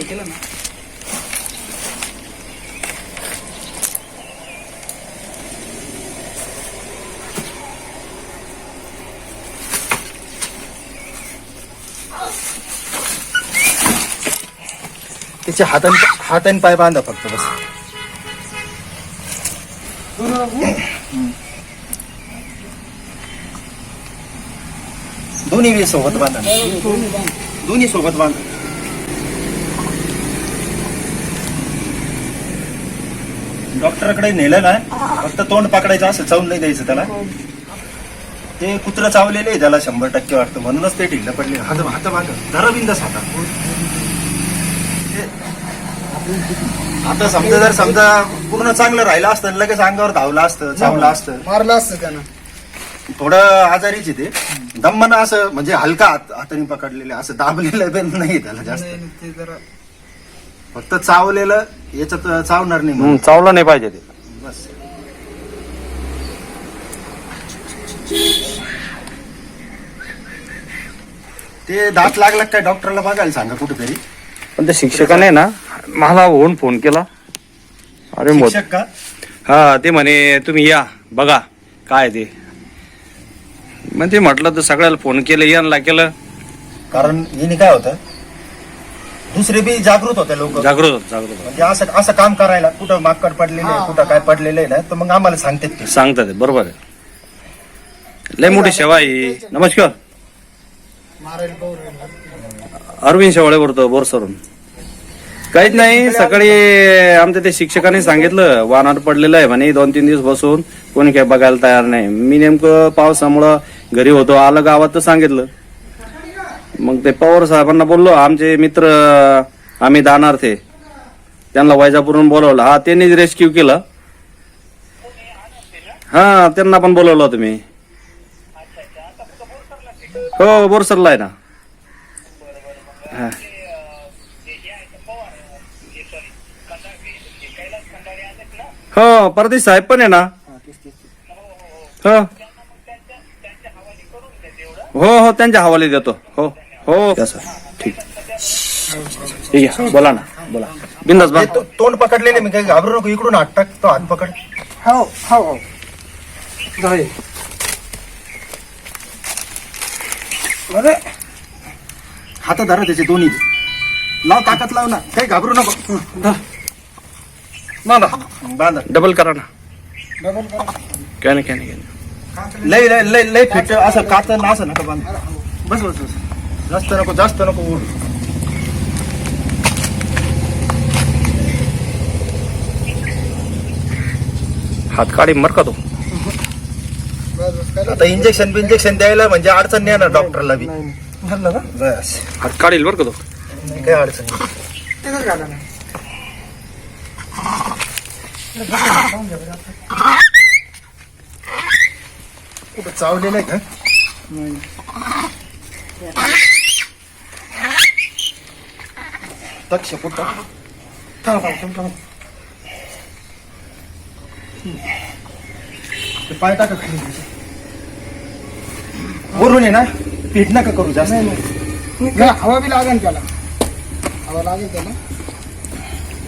केलं ना. त्याचे हाताने पाय बांधा फक्त बस. दोन्ही सोबत बांधा, दोन्ही सोबत बांधा. डॉक्टरकडे नेलं ना, फक्त तोंड पकडायचं, असं चावून नाही द्यायचं त्याला. ते कुत्रं चावलेलं आहे त्याला 100% वाटतं, म्हणूनच ते ढिल्लं पडले. हात बांधा, धरा बिंदास हाता. आता समजा पूर्ण चांगलं राहिलं असतं, लगेच अंगावर धावलं असतं, चावलं असतं, मारलं असतं त्यानं. थोडं आजारीच आहे ते. दम्मन असं म्हणजे हलका हाताने पकडलेलं, असं दाबलेलं पण नाही त्याला जास्त. ते जरा फक्त चावलेलं, याच्यात चावणार नाही म्हणून. चावलं नाही पाहिजे ते. बस. ते दात लागला काय डॉक्टरला बघायला सांगा कुठेतरी. पण त्या शिक्षकाने ना मला होऊन फोन केला. अरे मोठ शिक्षक का? हा, ते म्हणे तुम्ही या बघा काय ते. मग ते म्हटलं तर सगळ्याला फोन केलं, यांना केलं. कारण हिने काय होतं, दुसरे बी जागृत होते लोक, जागृत म्हणजे असं काम करायला. कुठं माकड पडलेलं आहे, कुठं काय पडलेलं आहे ना, तर मग आम्हाला सांगतात ते. सांगतात ते, बरोबर आहे. लय मोठी सेवा आहे. नमस्कार, मारायला पाहू. अरविंद शेवाळे बोलतो बोरसरून. काहीच नाही, सकाळी आमच्या ते शिक्षकाने सांगितलं वाहनात पडलेलं आहे म्हणे, 2-3 दिवस बसून कोणी काय बघायला तयार नाही. मी नेमकं पावसामुळं घरी होतो, आलं गावात तर सांगितलं. मग ते पवार साहेबांना बोललो, आमचे मित्र आम्ही दानार ते, त्यांना वैजापूरून बोलवलं. हा, त्यांनीच रेस्क्यू केलं. हा, त्यांना पण बोलवलं तुम्ही. हो, बोरसरला आहे ना. हा, हो, परदेश साहेब पण आहे ना. हो हो, त्यांच्या हवाली देतो. हो हो, ठीक ठीक आहे. बोला ना, बोला बिंदास बा. तोंड पकडलेले, मी काही घाबरू नको. इकडून हात टाक, तो हात पकड. हो हो हो. जाऊ. अरे हात धरा त्याचे दोन्ही, लाव, ताकद लाव ना, काही घाबरू नको. बांधा. डबल करा ना. डबल करा. काय नाही काय नाही. लय लय लय लय फिट, असं कातन असं नका बांध. बस बस बस, जास्त नको ओढ. हात काढी मर का तो. बस बस काय आता इंजेक्शन द्यायला म्हणजे अडचण नाही ना डॉक्टरला बी. झालं का? बस, हात काढील बर का तो. काही अडचण नाही. ते काय झालं ना. कुठं चावलेलं आहे का? नाही. तक्ष कुठं? थांब. ते पाय टाका खाली. वरून आहे ना, पीठ नका करू जास्त. नाही, हवा बी लागेल त्याला. हवा लागेल त्याला.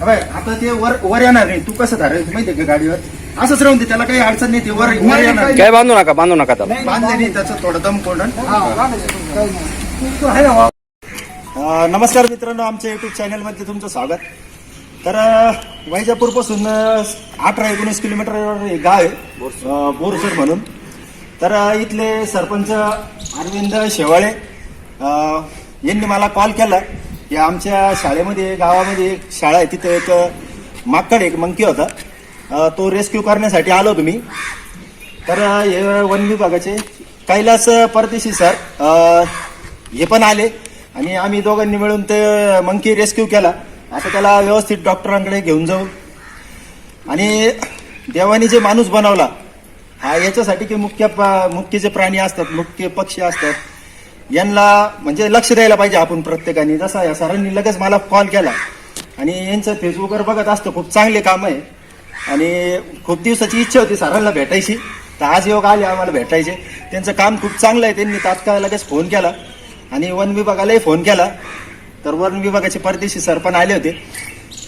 अबे, आता ते वर येणार नाही. तू कसं धरायचं माहितीये का गाडीवर? असंच राहून दे, त्याला काही अडचण नाही. ते वर येणार नाही. काय बांधू नका त्याला. बांधले नाही, त्याचं थोडं दम कोंडण. हा, लागेल. काही नाही. नमस्कार मित्रांनो, आमच्या युट्यूब चॅनलमध्ये तुमचं स्वागत. तर वैजापूरपासून 18-19 किलोमीटरवर हे गाव आहे, बोरसर म्हणून. तर इथले सरपंच अरविंद शेवाळे यांनी मला कॉल केला की आमच्या शाळेमध्ये, गावामध्ये एक शाळा आहे, तिथे एक माकड, एक मंकी होता, तो रेस्क्यू करण्यासाठी आलो तुम्ही. तर हे वन विभागाचे कैलास परदेशी सर हे पण आले आणि आम्ही दोघांनी मिळून ते मंकी रेस्क्यू केला. आता त्याला व्यवस्थित डॉक्टरांकडे घेऊन जाऊ. आणि देवानी जे माणूस बनवला हा याच्यासाठी की मुख्य जे प्राणी असतात, मुख्य पक्षी असतात, यांना म्हणजे लक्ष द्यायला पाहिजे आपण प्रत्येकाने. जसा या सरांनी लगेच मला कॉल केला आणि यांचं फेसबुकवर बघत असतं, खूप चांगले काम आहे आणि खूप दिवसाची इच्छा होती सरांना भेटायची. तर आज योग आले आम्हाला भेटायचे. त्यांचं काम खूप चांगलं आहे. त्यांनी तात्काळ लगेच फोन केला आणि वन विभागालाही फोन केला. तर वन विभागाचे परदेशी सर पण आले होते.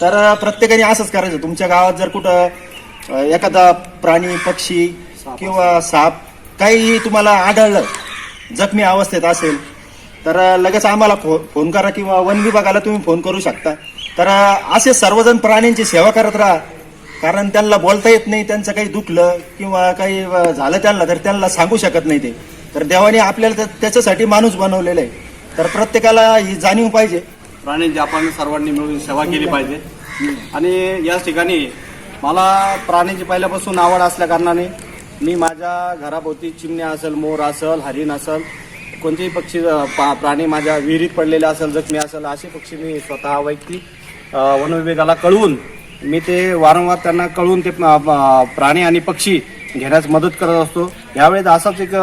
तर प्रत्येकाने असंच करायचं. तुमच्या गावात जर कुठं एखादा प्राणी, पक्षी किंवा साप काही तुम्हाला आढळलं, जखमी अवस्थेत असेल, तर लगेच आम्हाला फोन करा किंवा वन विभागाला तुम्ही फोन करू शकता. तर असे सर्वजण प्राण्यांची सेवा करत राहा, कारण त्यांना बोलता येत नाही, त्यांचं काही दुखलं किंवा काही झालं त्यांना तर त्यांना सांगू शकत नाही ते. तर देवाने आपल्याला त्याच्यासाठी माणूस बनवलेला आहे. तर प्रत्येकाला ही जाणीव पाहिजे. प्राण्यांची आपण सर्वांनी मिळून सेवा केली पाहिजे. आणि याच ठिकाणी मला प्राण्यांची पहिल्यापासून आवड असल्या कारणाने मी माझ्या घराभोवती चिमण्या असेल, मोर असेल, हरिण असेल, कोणतेही पक्षी प्राणी माझ्या विहिरीत पडलेले असेल, जखमी असेल, असे पक्षी मी स्वतः वैयक्तिक वन विभागाला कळवून मी ते वारंवार त्यांना कळवून ते प्राणी आणि पक्षी घेण्यास मदत करत असतो. यावेळेस असाच एक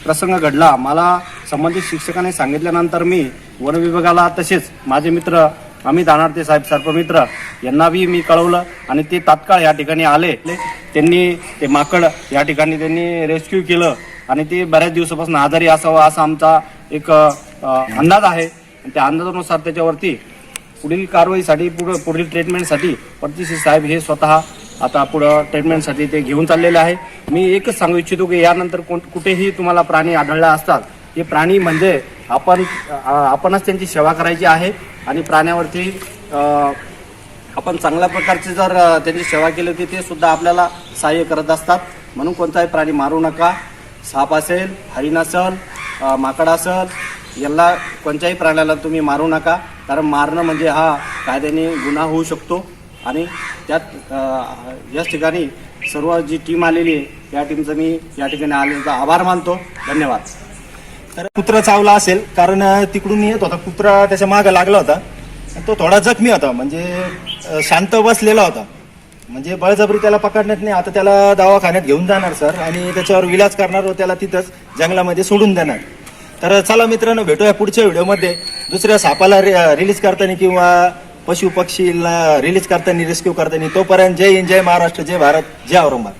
प्रसंग घडला. मला संबंधित शिक्षकाने सांगितल्यानंतर मी वन विभागाला तसेच माझे मित्र अमित अनारते साहेब सर्पमित्र यांनाही मी कळवलं आणि ते तात्काळ या ठिकाणी आले. त्यांनी ते माकड या ठिकाणी त्यांनी रेस्क्यू केलं आणि ते बऱ्याच दिवसापासून आजारी असावं असा आमचा एक अंदाज आहे. त्या अंदाजानुसार त्याच्यावरती पुढील कारवाईसाठी पुढील ट्रीटमेंटसाठी परदेशी साहेब हे स्वतः आता पुढं ट्रीटमेंटसाठी ते घेऊन चाललेले आहे. मी एकच सांगू इच्छितो की यानंतर कुठेही तुम्हाला प्राणी आढळला असतात, हे प्राणी म्हणजे आपणच त्यांची सेवा करायची आहे आणि प्राण्यावरती आपण चांगल्या प्रकारची जर त्यांची सेवा केली तर ते सुद्धा आपल्याला सहाय्य करत असतात. म्हणून कोणताही प्राणी मारू नका. साप असेल, हरिण असेल, माकड असेल, याला कोणत्याही प्राण्याला तुम्ही मारू नका, कारण मारणं म्हणजे हा कायद्याने गुन्हा होऊ शकतो. आणि त्यात याच ठिकाणी सर्व जी टीम आलेली आहे त्या टीमचं मी या ठिकाणी आलेला आभार मानतो. धन्यवाद. तर कुत्रा चावला असेल, कारण तिकडून येत होता कुत्रा, त्याच्या मागे लागला होता. तो थोडा जखमी होता, म्हणजे शांत बसलेला होता, म्हणजे बळजबरी त्याला पकडण्यात नाही. आता त्याला दवाखान्यात घेऊन जाणार सर आणि त्याच्यावर इलाज करणार व त्याला तिथंच जंगलामध्ये सोडून देणार. तर चला मित्रांनो, भेटूया पुढच्या व्हिडिओमध्ये दुसऱ्या सापाला रिलीज करताना किंवा पशु पक्षीला रिलीज करताना, रेस्क्यू करताना. तोपर्यंत जय हिंद, जय महाराष्ट्र, जय भारत, जय औरंगाबाद.